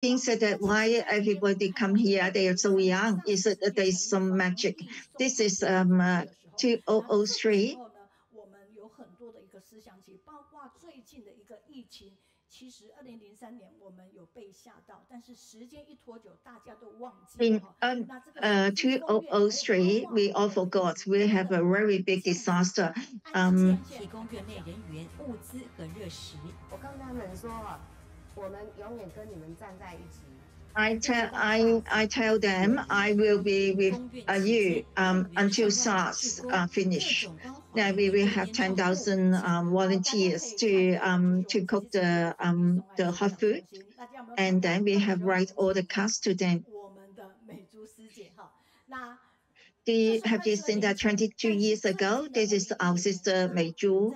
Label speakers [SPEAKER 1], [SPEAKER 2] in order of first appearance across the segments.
[SPEAKER 1] thinks that why everybody come here, they are so young. Is that there's some magic? This is 2003. In 2003, we all forgot we have a very big disaster. I tell them I will be with you until SARS finish. Now we will have 10,000 volunteers to cook the hot food, and then we have write all the cards to them. Have you seen that 22 years ago? This is our sister Meizhu.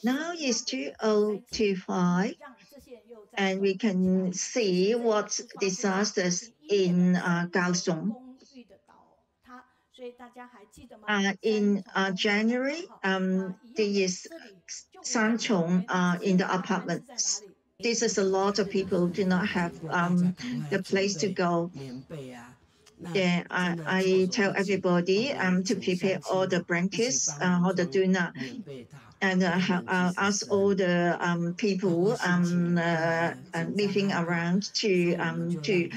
[SPEAKER 1] Now it's 2025, and we can see what disasters in Kaohsiung. In January, there is Sanchong in the apartments. This is a lot of people do not have the place to go. Yeah, I tell everybody to prepare all the blankets, all the doona, and ask all the people living around to do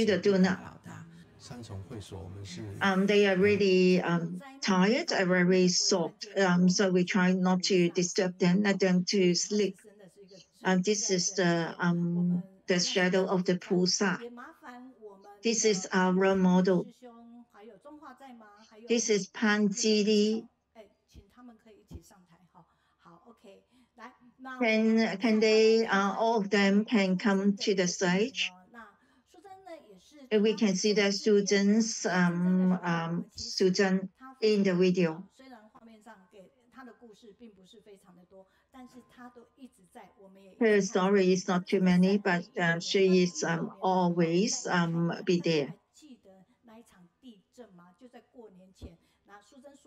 [SPEAKER 1] the doona. They are really tired, are very soft, so we try not to disturb them, let them to sleep. This is the shadow of the Pusa. This is our role model. This is Pan Jili. Can they, all of them can come to the stage? We can see that Suzhen's Suzhen in the video. Her story is not too many, but she is always be there.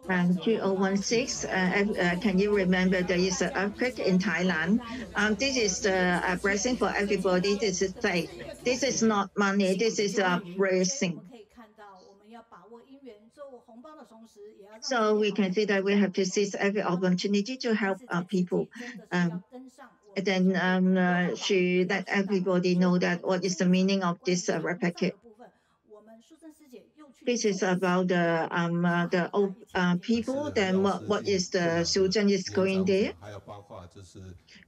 [SPEAKER 1] And 2016, can you remember there is an earthquake in Thailand? This is the blessing for everybody. This is faith. This is not money. This is a blessing. So we can see that we have to seize every opportunity to help people. And then let everybody know that what is the meaning of this repacket. This is about the old people. Then what is the Suzhen is going there?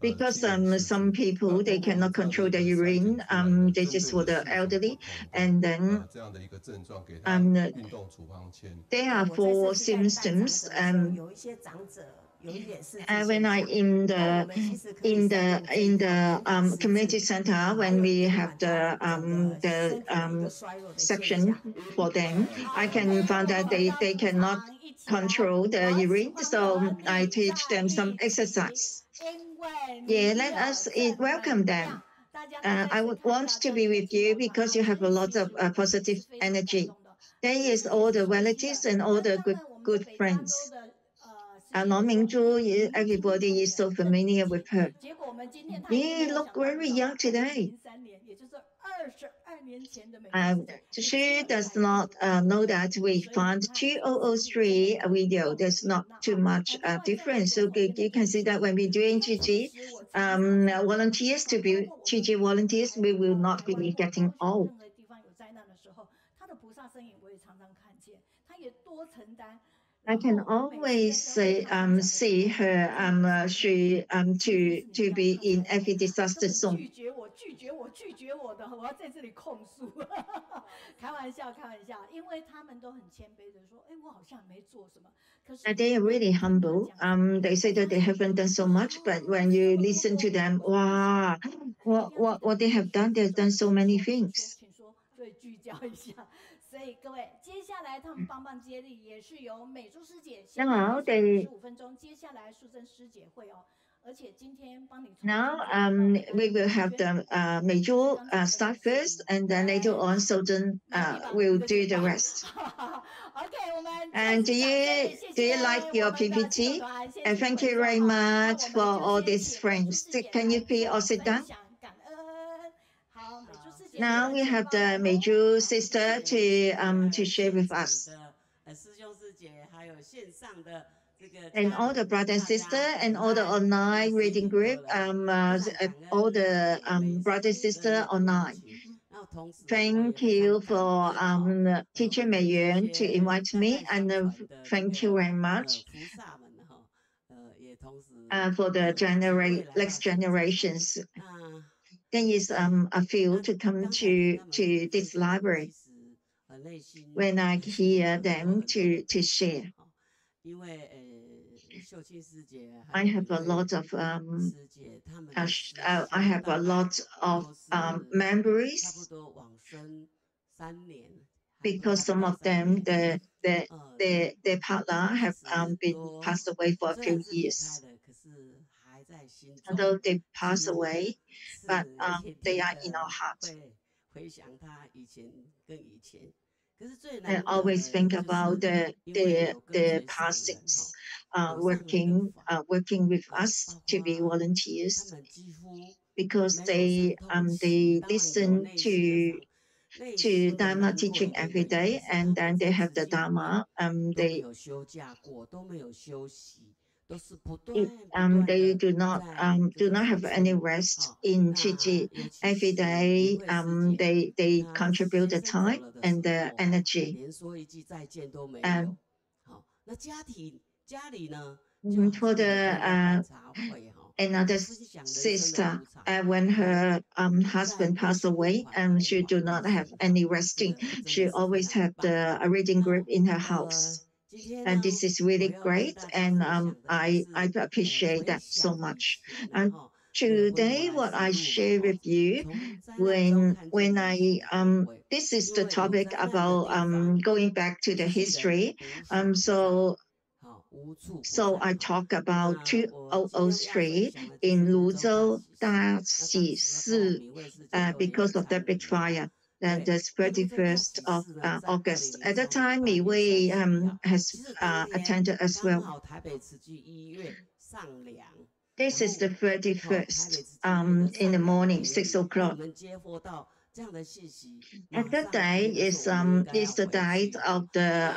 [SPEAKER 1] Because some people they cannot control the urine. This is for the elderly, and then there are 4 symptoms. When I in the community center, when we have the section for them, I can find that they cannot control the urine, so I teach them some exercise. Yeah, let us welcome them. I would want to be with you because you have a lot of positive energy. There is all the relatives and all the good friends. Meizhu, everybody is so familiar with her. You look very young today. She does not know that we found 2003 video. There's not too much difference. So you can see that when we're doing GG volunteers to be GG volunteers, we will not be getting old. I can always see her to be in every disaster zone. They are really humble. They say that they haven't done so much, but when you listen to them, wow, what they have done so many things. Now we will have the Meizhu start first, and then later on Suzhen will do the rest. And do you like your PPT? And thank you very much for all these frames. Can you please all sit down? Now we have the Meizhu sister to share with us. And all the brother and sister and all the online reading group, all the brother and sister online. Thank you for Teacher Meiyuan to invite me, and thank you very much for the next generations. There is a feel to come to this library when I hear them to share. I have a lot of memories because some of them their partner have been passed away for a few years. Although they pass away, but they are in our hearts. I always think about the passings, working with us to be volunteers, because they listen to Dharma teaching every day, and then they have the Dharma. They do not have any rest in Qiji. Every day, they contribute the time and the energy. For the another sister, when her husband passed away, she do not have any resting. She always have the reading group in her house. And this is really great, and I appreciate that so much. And today, what I share with you, when I this is the topic about going back to the history. So I talk about 2003 in Luzhou Daxi Si, because of the big fire. The 31st of August. At the time, Li Wei has attended as well. This is the 31st in the morning, 6 o'clock. And that day is the date of the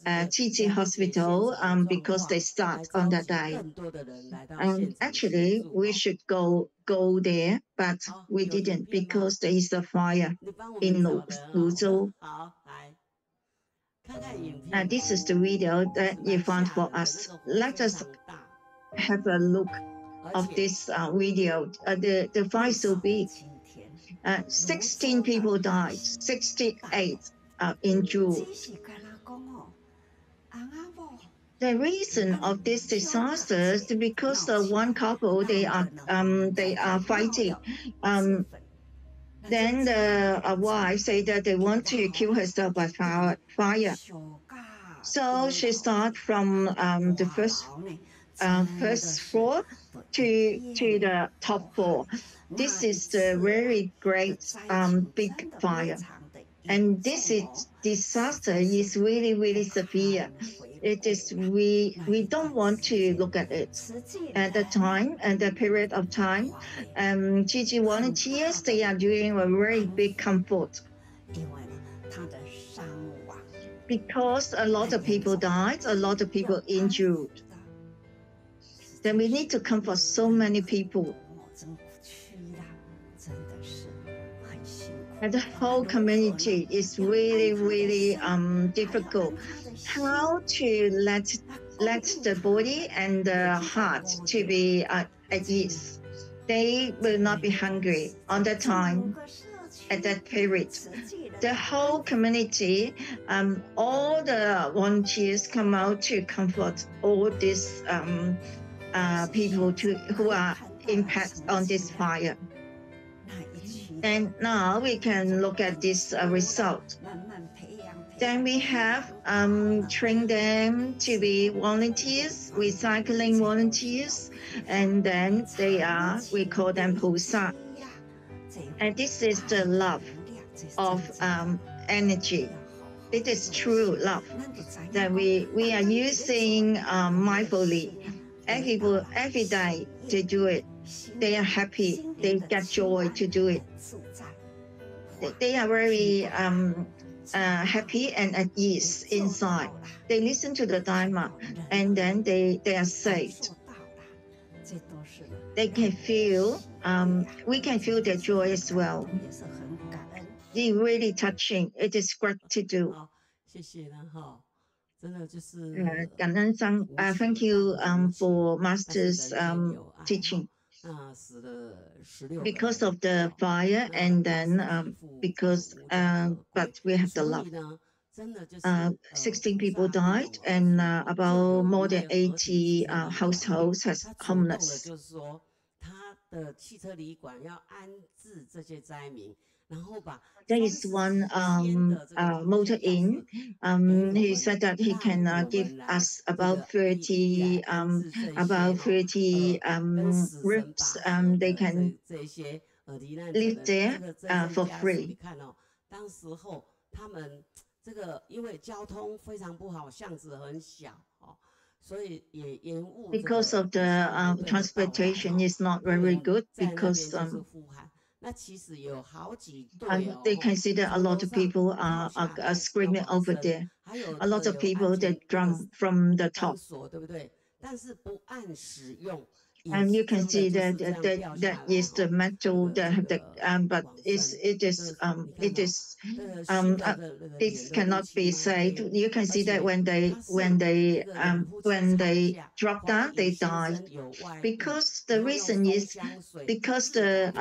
[SPEAKER 1] Qiji Hospital because they start on that day. Actually, we should go there, but we didn't because there is a fire in Luzhou. This is the video that you found for us. Let us have a look of this video. The fire is so big. 16 people died, 68 injured. The reason of this disaster is because the one couple they are fighting. Then the wife said that they want to kill herself by fire. So she started from the first floor to the top floor. This is the very great big fire. And this disaster is really, really severe. It is we don't want to look at it. At the time and the period of time, Qiji volunteers, they are doing a very big comfort. Because a lot of people died, a lot of people injured. Then we need to comfort so many people. And the whole community is really, really difficult. How to let the body and the heart to be at ease. They will not be hungry on that time, at that period. The whole community, all the volunteers come out to comfort all these people who are impacted on this fire. And now we can look at this result. Then we have trained them to be volunteers, recycling volunteers, and then we call them Pusa. And this is the love of energy. It is true love that we are using mindfully every day to do it. they are happy. They get joy to do it. They are very happy and at ease inside. They listen to the Dharma, and then they are saved. They can feel, we can feel their joy as well. It's really touching. It is great to do.
[SPEAKER 2] 谢谢了哈，真的就是。
[SPEAKER 1] 感恩上thank you for Master's teaching. Because of the fire, and then because but we have the love. 16 people died, and about more than 80 households has homeless.
[SPEAKER 2] 就是说，他的汽车旅馆要安置这些灾民。
[SPEAKER 1] There is one motor inn. He said that he can give us about 30 rooms. They can live there for free.
[SPEAKER 2] 当时候他们这个因为交通非常不好，巷子很小哦，所以也延误。
[SPEAKER 1] Because of the transportation is not very good, because they can see that a lot of people are screaming over there. A lot of people that jump from the top. And you can see that that is the metal that have the but this cannot be said. You can see that when they drop down, they die. Because the reason is because the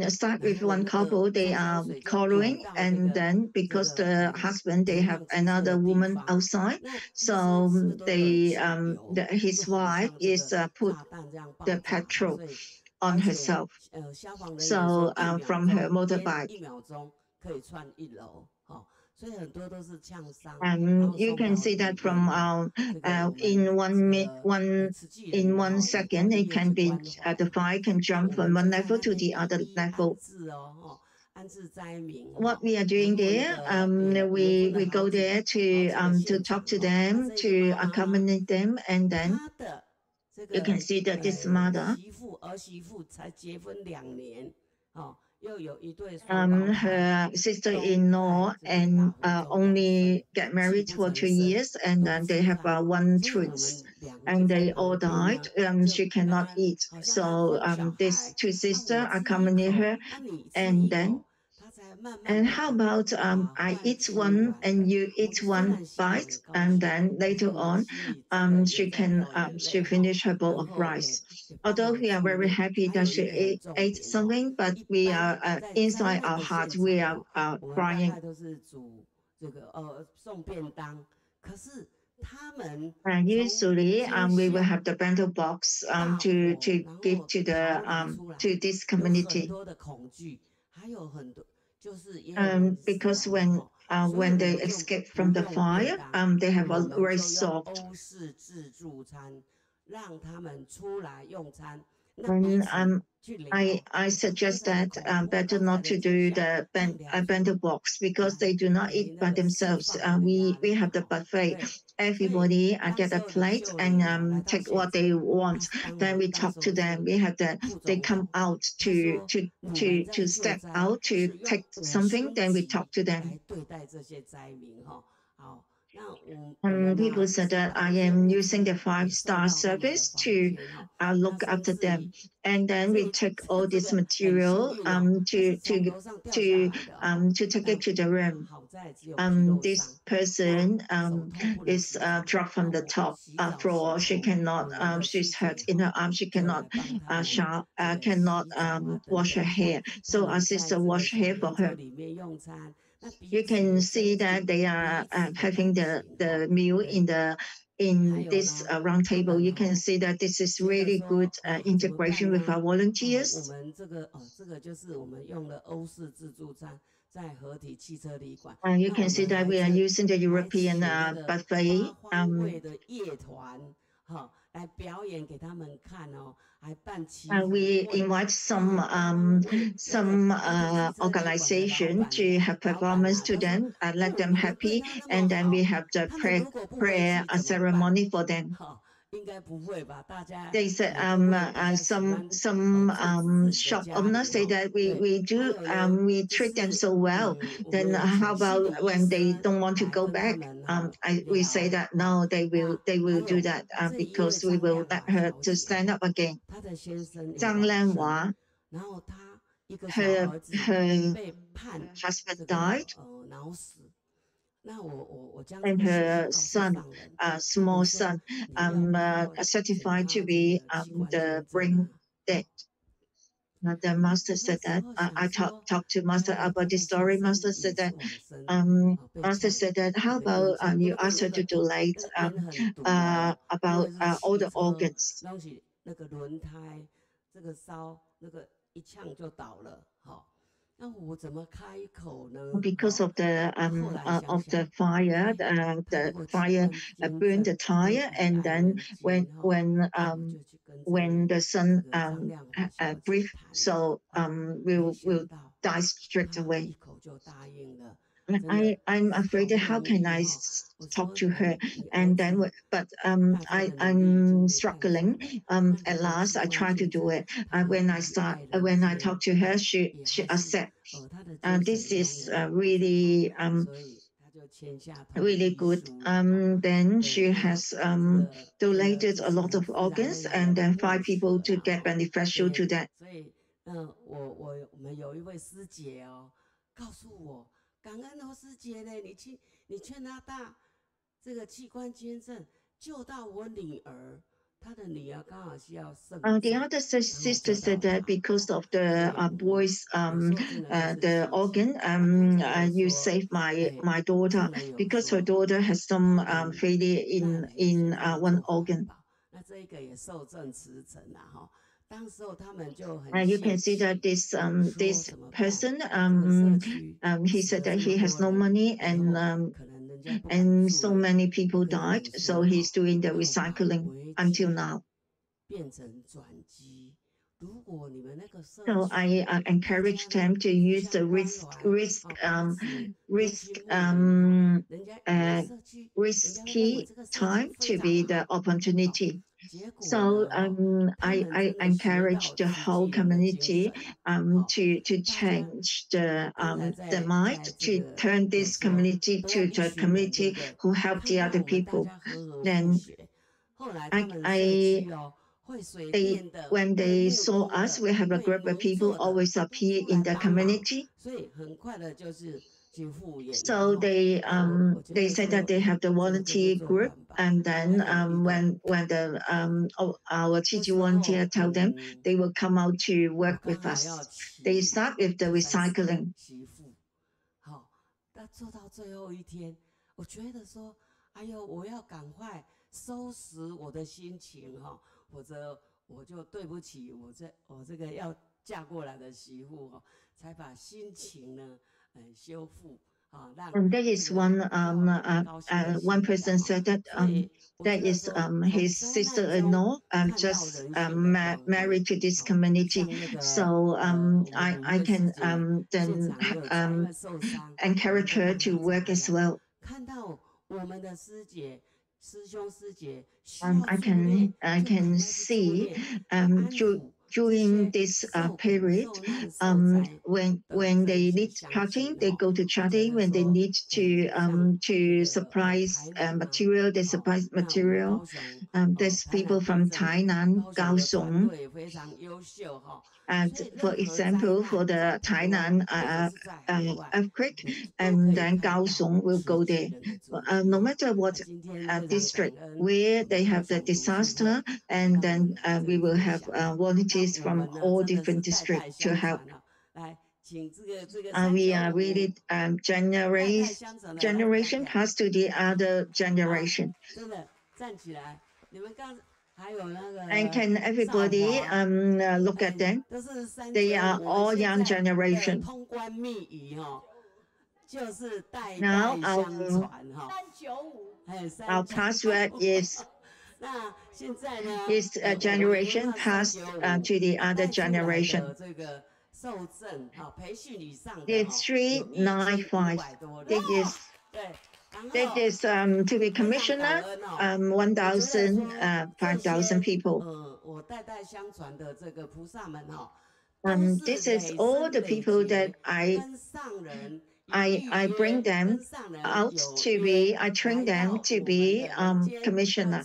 [SPEAKER 1] start with one couple, they are quarreling, and then because the husband, they have another woman outside, so they his wife is put the petrol on herself, so from her motorbike. You can see that from in 1 second, it can be the fire can jump from one level to the other level. What we are doing there, we go there to talk to them, to accompany them, and then you can see that this mother, her sister-in-law and only get married for 2 years, and then they have one twins, and they all died. She cannot eat, so these two sisters accompany her, and then. And how about I eat one and you eat one bite, and then later on she finish her bowl of rice. Although we are very happy that she ate something, but we are inside our heart we are crying. Usually we will have the bento box to give to to this community. Because when they escape from the fire, they have a very soft. I suggest that better not to do the bento box, because they do not eat by themselves. We have the buffet. Everybody get a plate and take what they want. Then we talk to them. We have they come out to step out to take something. Then we talk to them. People said that I am using the 5-star service to look after them, and then we take all this material to take it to the room. This person is dropped from the top floor. She cannot. She's hurt in her arm. She cannot wash her hair. So our sister wash hair for her. You can see that they are having the meal in this round table. You can see that this is really good integration with our volunteers. You can see that we are using the European buffet. We invite some organization to have performance to them, let them happy, and then we have the prayer ceremony for them. they said some shop owners say that we treat them so well. Then how about when they don't want to go back? We say that no, they will do that because we will let her to stand up again. Zhang Lanhua, her husband died, and her son, small son, certified to be the brain dead. The master said that I talked to master about this story. Master said that how about you ask her to donate about all the organs. Because of the fire, the fire burned the tire, and then when the sun breathed, so will die straight away. I'm afraid that how can I talk to her, and then but I'm struggling. At last I try to do it. When I talk to her, she accepts. This is really really good. Then she has donated a lot of organs, and then 5 people to get beneficial to that.
[SPEAKER 2] 感恩罗师姐呢，你劝他大这个器官捐赠，救到我女儿，她的女儿刚好需要肾。
[SPEAKER 1] The other sister said that because of the boy's the organ, you saved my daughter because her daughter has some failure in one organ.
[SPEAKER 2] 那这个也受赠慈诚啊哈。
[SPEAKER 1] You can see that this person he said that he has no money, and so many people died, so he's doing the recycling until now. So I encourage them to use the risky time to be the opportunity. So I encourage the whole community to change the mind, to turn this community to the community who help the other people. Then when they saw us, we have a group of people always appear in the community. So they said that they have the volunteer group, and then when our TG volunteer tell them, they will come out to work with us. They start with the recycling.
[SPEAKER 2] 好，那做到最后一天，我觉得说，哎呦，我要赶快收拾我的心情哈，否则我就对不起我这个要嫁过来的媳妇哈，才把心情呢。 修复
[SPEAKER 1] And there is one person said that that is his sister-in-law just married to this community, so I can then encourage her to work as well. I can see during this period, when they need charting, they go to charting. When they need to supply material, they supply material. There's people from Tainan, Kaohsiung. And for example, for the Tainan earthquake, and then Kaohsiung will go there. No matter what district where they have the disaster, and then we will have volunteers from all different districts to help. We are really generation pass to the other generation. And can everybody look at them? They are all young generation. Now our password is generation passed to the other generation. It's 395. This is That is to be commissioner, 1,000, 5,000 people. This is all the people that I bring them out to be, I train them to be commissioner.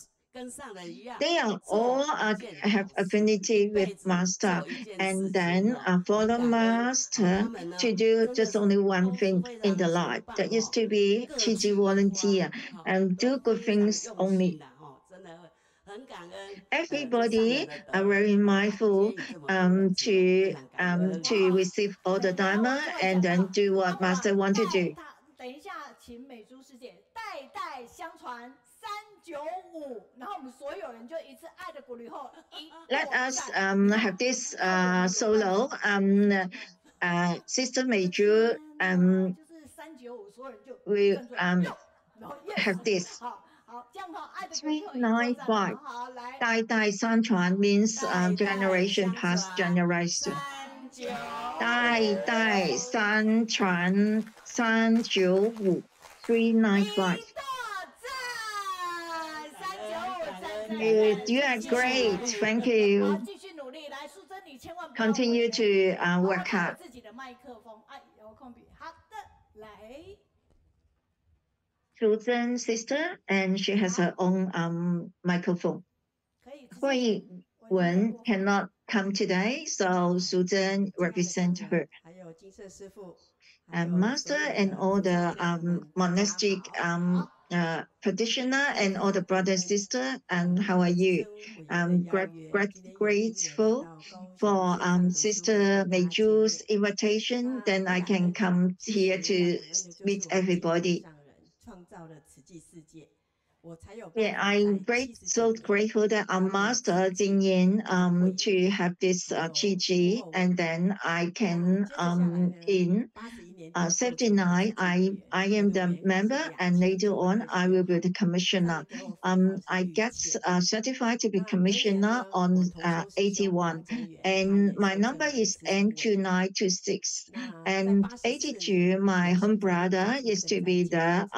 [SPEAKER 1] They are all have affinity with master, and then follow master to do just only one thing in the life. That is to be teaching volunteer and do good things only. Everybody are very mindful to receive all the dharma and then do what master want to do.
[SPEAKER 3] 等一下，请美珠师姐代代相传395，然后我们所有人就一次爱的鼓励后，Let
[SPEAKER 1] us have this solo. Sister Meizhu
[SPEAKER 3] 就是395，所有人就
[SPEAKER 1] will have this.
[SPEAKER 3] 好，这样的爱的鼓
[SPEAKER 1] 励后，395。好，来，代代相传 means generation past generation. 代代相传395 395. You are great. Thank you. Continue to work hard. Suzhen sister, and she has her own microphone. Hui Wen cannot come today, so Suzhen represents her. Master and all the monastic practitioner and all the brother sister, and how are you? I'm grateful for Sister Meizhu's invitation. Then I can come here to meet everybody. Yeah, I'm so grateful that our master Jingyin to have this Qi, and then I can in 79 I am the member, and later on I will be the commissioner. I get certified to be commissioner on 81, and my number is N2926, and 82 my home brother is to be the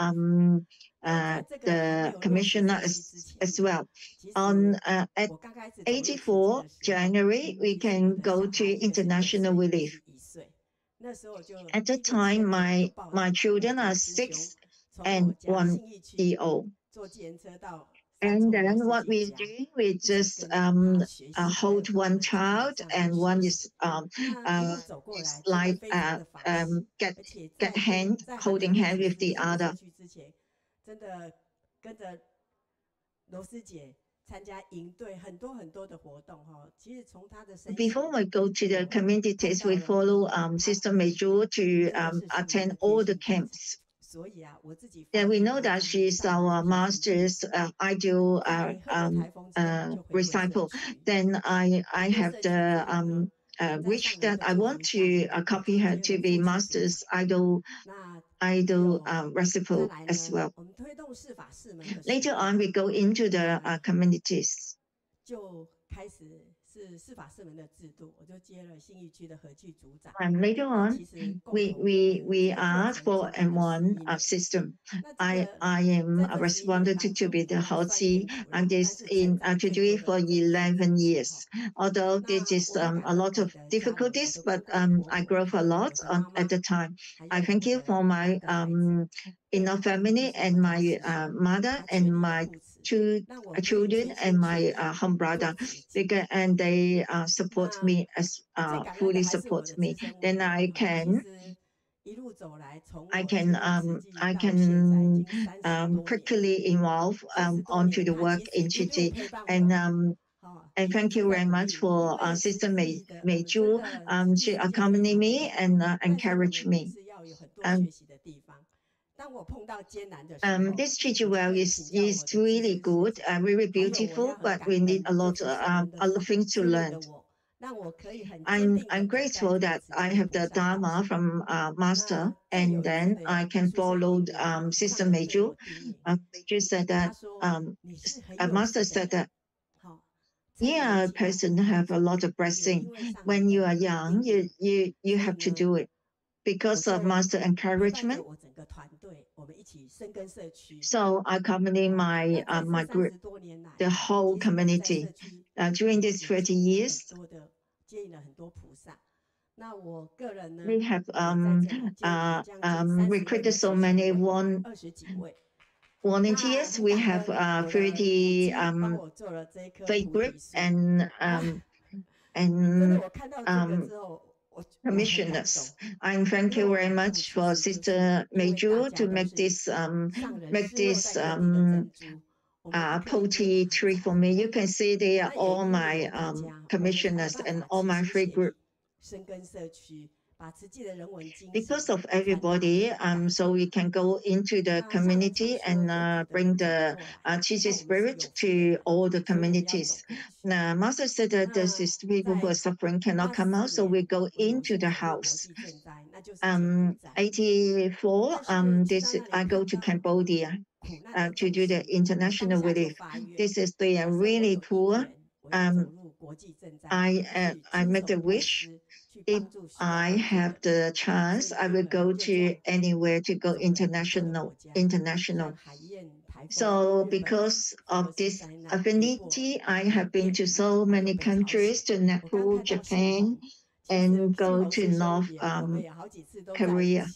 [SPEAKER 1] commissioner as well. On at 84 January, we can go to international relief. At the time, my children are 6 and 1 year old. And then what we do, we just hold one child, and one is like get hand, holding hand with the other. Before we go to the communities, we follow Sister Meizhu to attend all the camps. And we know that she's our master's ideal disciple. Then I have the wish that I want to copy her to be master's idol recipe as well. Later on, we go into the communities. Later on, we are 4-1 system. I am responded to be the Hozi, and this to do it for 11 years. Although this is a lot of difficulties, but I grew a lot at the time. I thank you for my enough family and my mother and my 2 children and my home brother, and they support me as fully support me. Then I can quickly involve onto the work in Chiji. And thank you very much for Sister Meizhu. She accompanied me and encouraged me. This Chiji well is really good, really beautiful, but we need a lot of things to learn. I'm grateful that I have the Dharma from Master, and then I can follow Sister Meizhu. Meizhu said that Master said that a person have a lot of blessing. When you are young, you have to do it. Because of Master encouragement, So I accompany my group, the whole community. During these 30 years, we have recruited so many volunteers. We have 30 faith group and commissioners. And thank you very much for Sister Meizhu to make this poultry tree for me. You can see they are all my commissioners and all my free group. Because of everybody, so we can go into the community and bring the Qi spirit to all the communities. Now, Master said that these people who are suffering cannot come out, so we go into the house. 84, I go to Cambodia to do the international relief. This is they are really poor. I make a wish. If I have the chance, I will go to anywhere to go international. So because of this affinity, I have been to so many countries, to Nepal, Japan, and go to North Korea.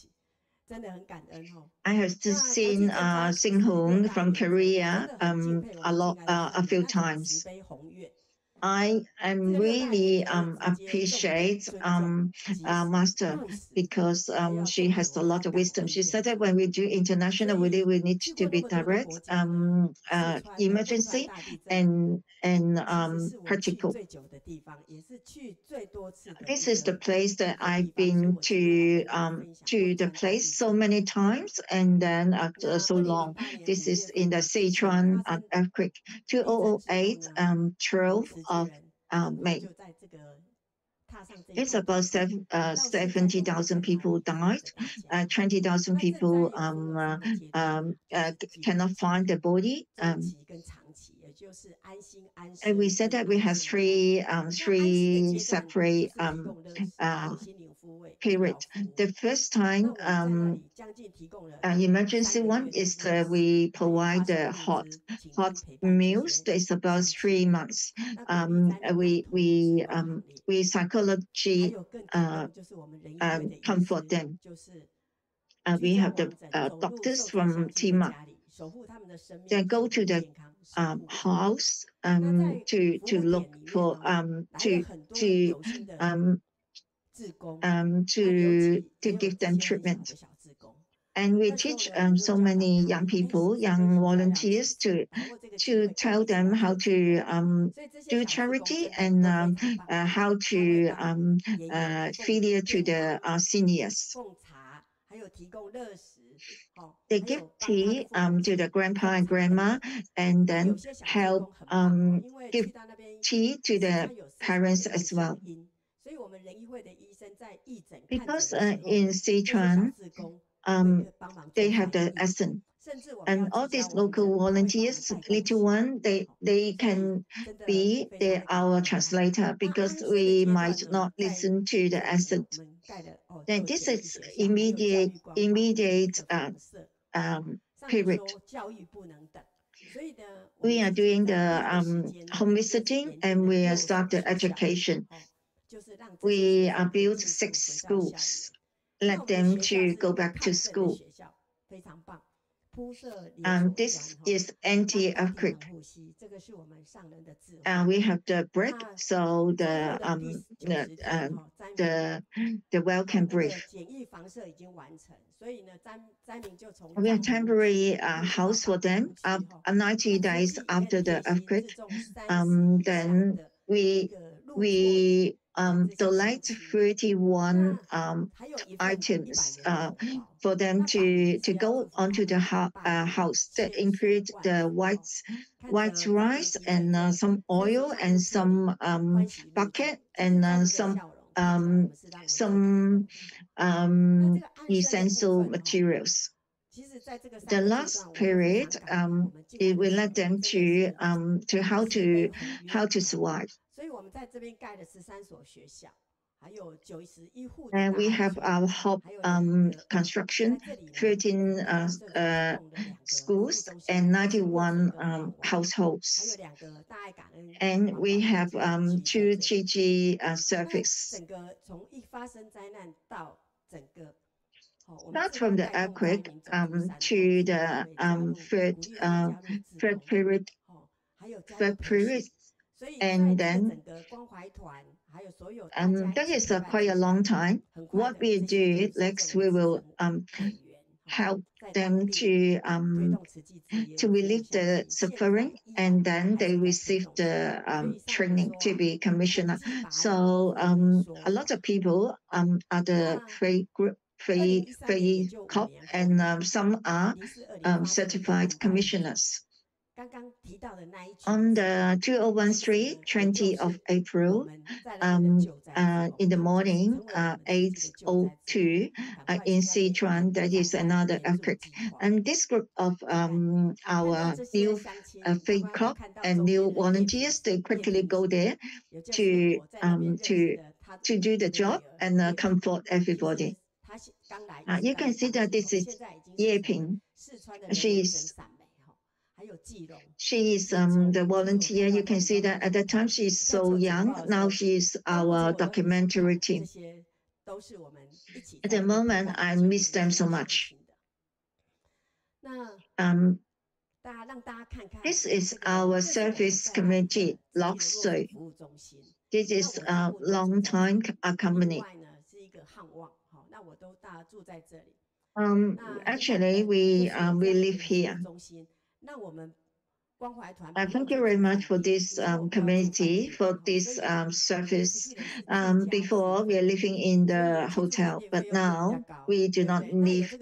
[SPEAKER 1] I have seen Singhung from Korea a few times. I am really appreciate Master because she has a lot of wisdom. She said that when we do international, we need to be direct, emergency, and practical. This is the place that I've been to the place so many times, and then after so long. This is in the Sichuan earthquake, 2008, 12 of May. It's about 70,000 people died. 20,000 people cannot find the body. And we said that we have three separate period. The first time emergency one is we provide the hot meals. It's about 3 months. We psychology comfort them. We have the doctors from Tima. They go to the house to look for to give them treatment. And we teach so many young people, young volunteers to tell them how to do charity and how to filial to the seniors. They give tea to the grandpa and grandma, and then help give tea to the parents as well. Because in Sichuan, they have the accent. And all these local volunteers, little one, they can be our translator because we might not listen to the accent. Then this is immediate period. We are doing the home visiting, and we start the education. We built 6 schools, let them to go back to school. This is anti-earthquake. We have the brick, so the well can breathe. We have temporary house for them. 90 days after the earthquake, then we donate 31 items for them to go onto the house. That include the white rice and some oil and some bucket and some essential materials. The last period, it will let them to how to survive. And we have our hub construction, 13 schools and 91 households. And we have 2 GG service. Not from the earthquake to the third period, and then that is quite a long time. What we do next, we will help them to relieve the suffering, and then they receive the training to be commissioner. So a lot of people are the free cop, and some are certified commissioners. On the 2013, 20th of April, in the morning, 8:02, in Sichuan, that is another earthquake. And this group of our new faith club and new volunteers, they quickly go there to do the job and comfort everybody. You can see that this is Ye Ping. She is the volunteer. You can see that at that time she's so young. Now she's our documentary team. At the moment, I miss them so much. This is our service committee, Locksui. This is a long-time company. Actually, we live here. Thank you very much for this community, for this service. Before we are living in the hotel, but now we do not live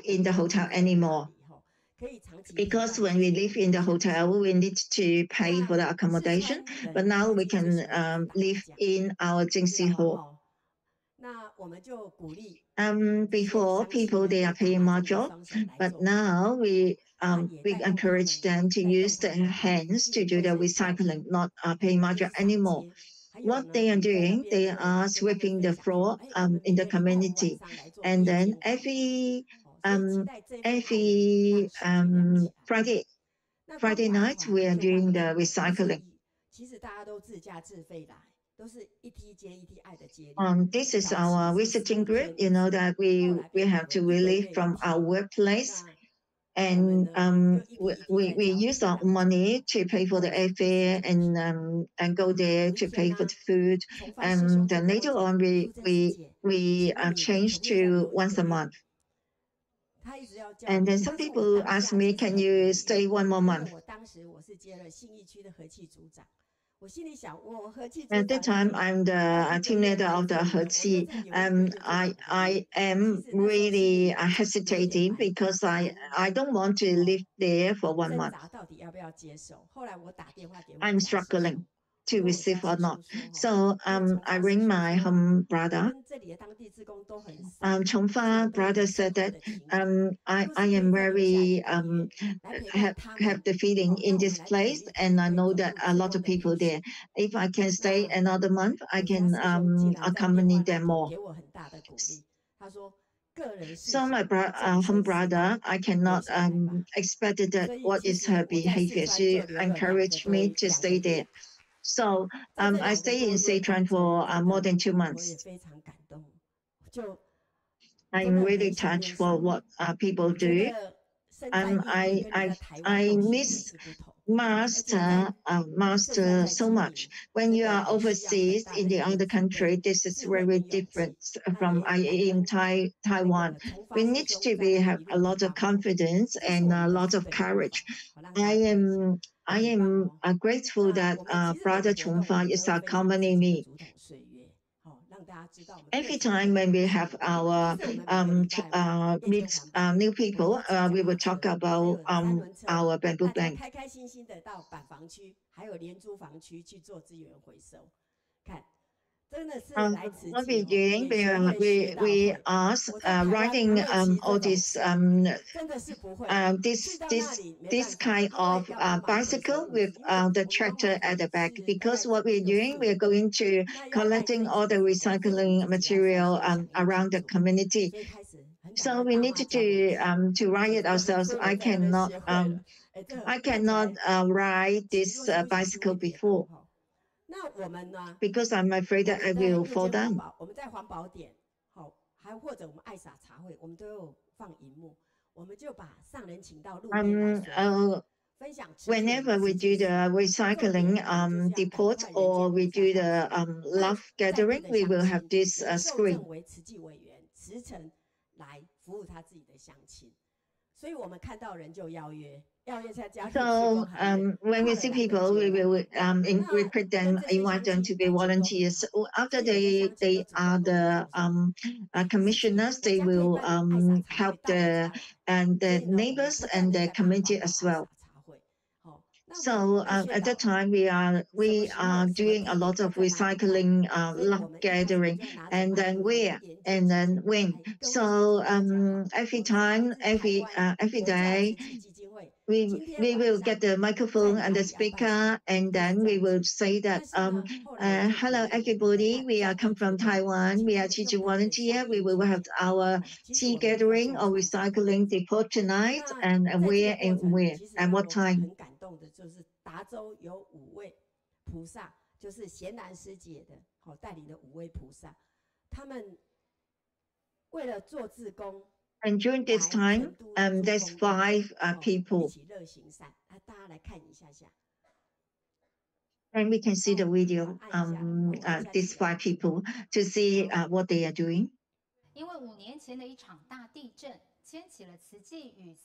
[SPEAKER 1] in the hotel anymore. Because when we live in the hotel, we need to pay for the accommodation, but now we can live in our Jingxi hall. Before, people, they are paying more job, but now we encourage them to use their hands to do the recycling, not paying more job anymore. What they are doing, they are sweeping the floor in the community, and then every Friday night we are doing the recycling. This is our visiting group. You know that we have to relieve from our workplace, and we use our money to pay for the airfare and go there to pay for the food. And then later on we change to once a month. And then some people ask me, can you stay one more month? At that time, I'm the team leader of the Heci. I am really hesitating because I don't want to live there for 1 month. I'm struggling to receive or not. So I ring my home brother. Chongfa brother said that I am very have the feeling in this place, and I know that a lot of people there. If I can stay another month, I can accompany them more. So my home brother, I cannot expect that what is her behavior. She encouraged me to stay there. So I stay in Sichuan for more than 2 months. I'm really touched for what people do. I miss master so much. When you are overseas in the other country, this is very different from in Taiwan. We need to have a lot of confidence and a lot of courage. I am grateful that Brother Chongfa is accompanying me. Every time when we have our meet new people, we will talk about our bamboo bank. What we're doing, we are riding all this kind of bicycle with the tractor at the back, because what we're doing, we're going to collecting all the recycling material around the community. So we need to ride it ourselves. I cannot ride this bicycle before because I'm afraid that I will fall down. Whenever we do the recycling depot or we do the love gathering, we will have this screen. So when we see people, we will invite them to be volunteers. After they are the commissioners, they will help the neighbors and the community as well. So at that time, we are doing a lot of recycling, love gathering, and then where and then when. So every time, every day, we will get the microphone and the speaker, and then we will say that hello everybody, we are come from Taiwan, we are teacher volunteer, we will have our tea gathering or recycling depot tonight, and where and what time. And during this time, there's 5 people. And we can see the video, these 5 people, to see what they are doing.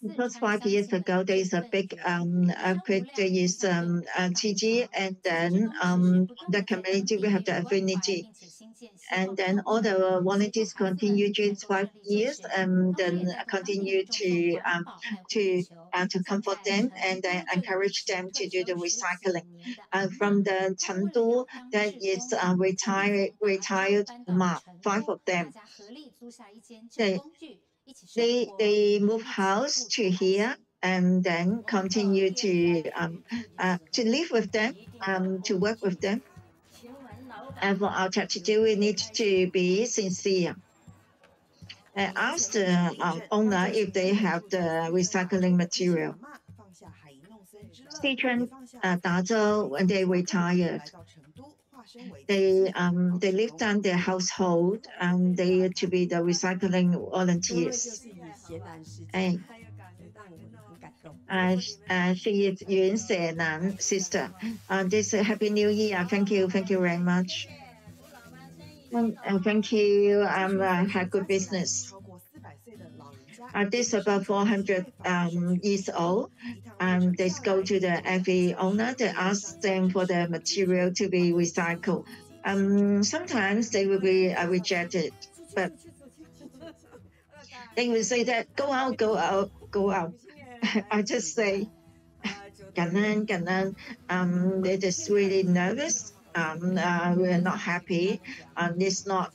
[SPEAKER 1] Because 5 years ago, there is a big earthquake. There is TG, and then the community, we have the affinity. And then all the volunteers continue during 5 years, and then continue to comfort them and encourage them to do the recycling. From the Chengdu, that is retired Ma, 5 of them. They move house to here and then continue to live with them, to work with them. And for our attitude, we need to be sincere. Ask the owner if they have the recycling material. Suzhen, Dazhou, when they retired, they lived on their household, and they to be the recycling volunteers. She is Yuan Senan sister. This Happy New Year. Thank you very much. And thank you. Have good business. This is about 400 years old. They go to the every owner. They ask them for the material to be recycled. Sometimes they will be rejected, but they will say that go out. I just say, Ganan. They're just really nervous. We're not happy. It's not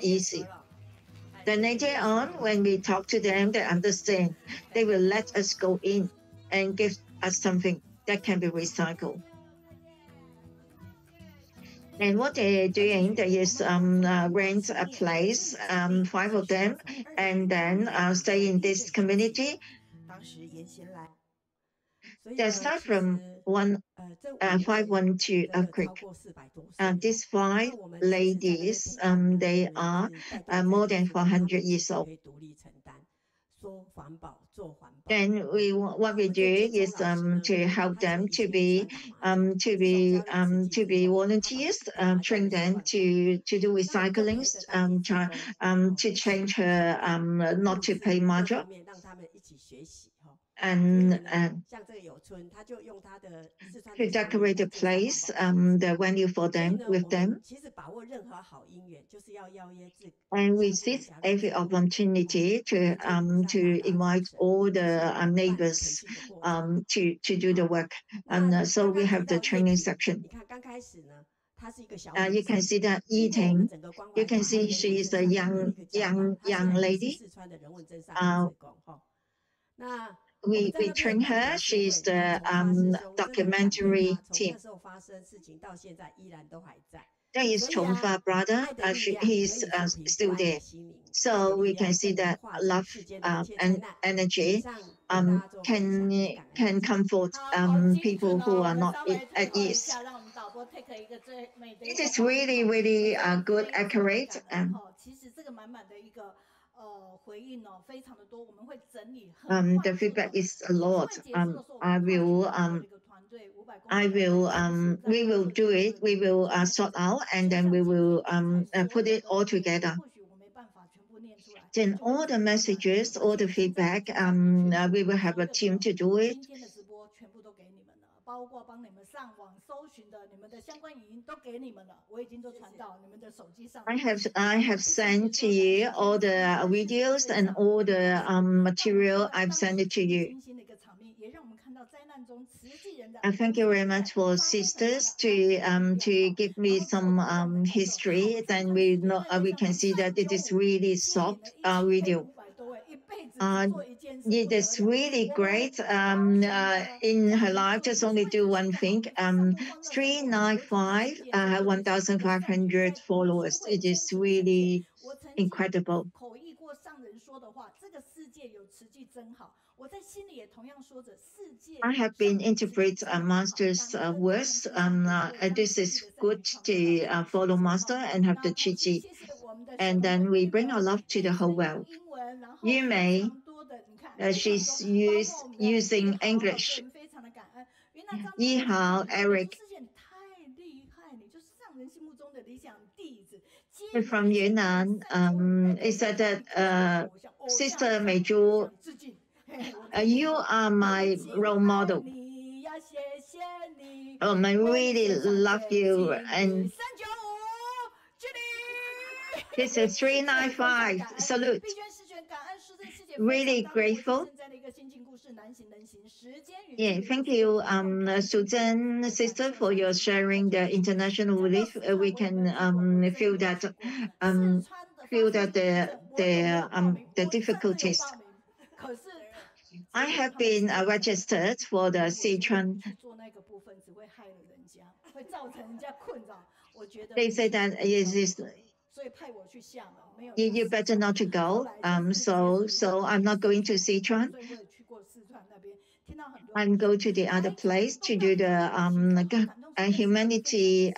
[SPEAKER 1] easy. Then later on, when we talk to them, they understand. They will let us go in and give us something that can be recycled. And what they're doing, they is rent a place, 5 of them, and then stay in this community. They start from 512 earthquake. These 5 ladies, they are more than 400 years old. And what we do is to help them to be volunteers, train them to do recycling, to change her not to pay Meizhu. And to decorate the place, the venue for them, with them. And we seize every opportunity to invite all the neighbors to do the work. And so we have the training section. You can see that eating. You can see she is a young lady. We train her. She's the documentary team. That is Chongfa brother. He's still there. So we can see that love and energy can comfort people who are not at ease. It is really, really good, accurate. The feedback is a lot. We will do it. We will sort out, and then we will put it all together. Then all the messages, all the feedback, we will have a team to do it. I have sent to you all the videos and all the material. I've sent it to you. Thank you very much for sisters to give me some history. Then we can see that it is really soft video. It is really great. In her life, just only do one thing. 395, 1,500 followers. It is really incredible. I have been interpret master's words. This is good to follow master and have the Chi. And then we bring our love to the whole world. You may, she's using English. Yihao, Eric. From Yunnan, it said that Sister Meizhu, you are my role model. I really love you. And this is 395. Salute. Really grateful. Yeah, thank you, Suzhen sister, for your sharing the international relief. We can feel that the difficulties. I have been registered for the Sichuan. They say that you better not to go. So I'm not going to Sichuan. I'm going to the other place to do the humanity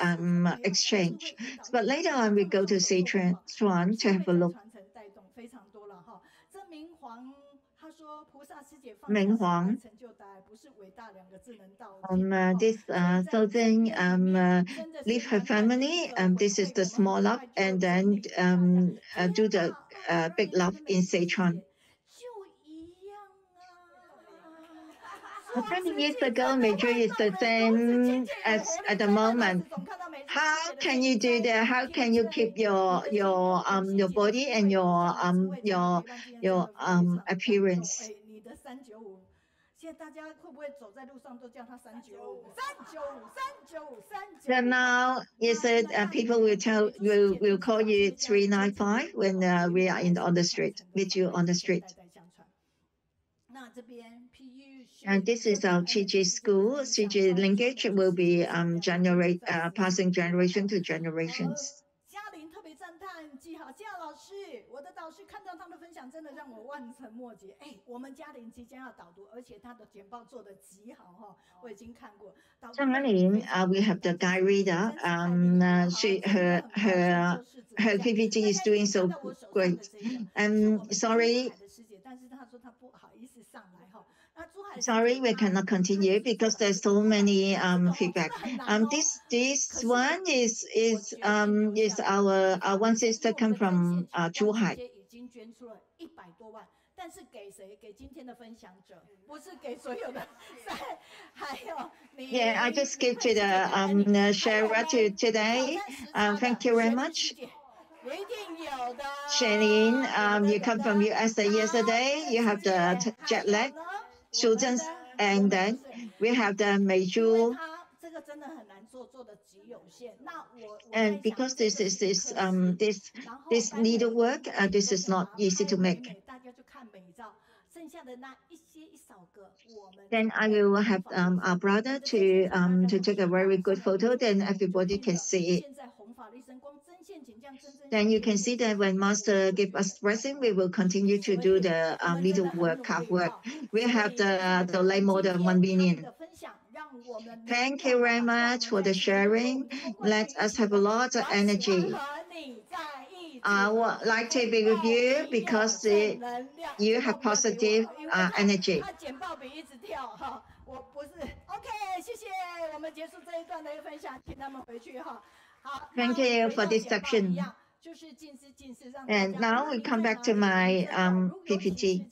[SPEAKER 1] exchange. But later on, we go to Sichuan to have a look. Ming Huang. This Suzhen leave her family. This is the small love, and then do the big love in Sichuan. 20 years ago, Meizhu is the same as at the moment. How can you do that? How can you keep your body and your appearance? So now, yes, people will call you 395 when we are on the street, meet you on the street. And this is our Chi school. Chi linkage will be passing generation to generations. Zhang, we have the guy reader. Her PPT is doing so great. Sorry, we cannot continue because there's so many feedback. This one is our one sister come from Zhuhai. Yeah, I just give to the sharer today. Thank you very much. Shanine, you come from US yesterday. You have the jet lag. Suzhen, and then we have the Meizhu. And because this needlework, this is not easy to make. Then I will have our brother to take a very good photo. Then everybody can see it. Then you can see that when Master give us blessing, we will continue to do the needlework, carve work. We have the lay more than 1 million. Thank you very much for the sharing. Let us have a lot of energy. I would like to be with you because you have positive energy. Thank you for this section. And now we come back to my PPT.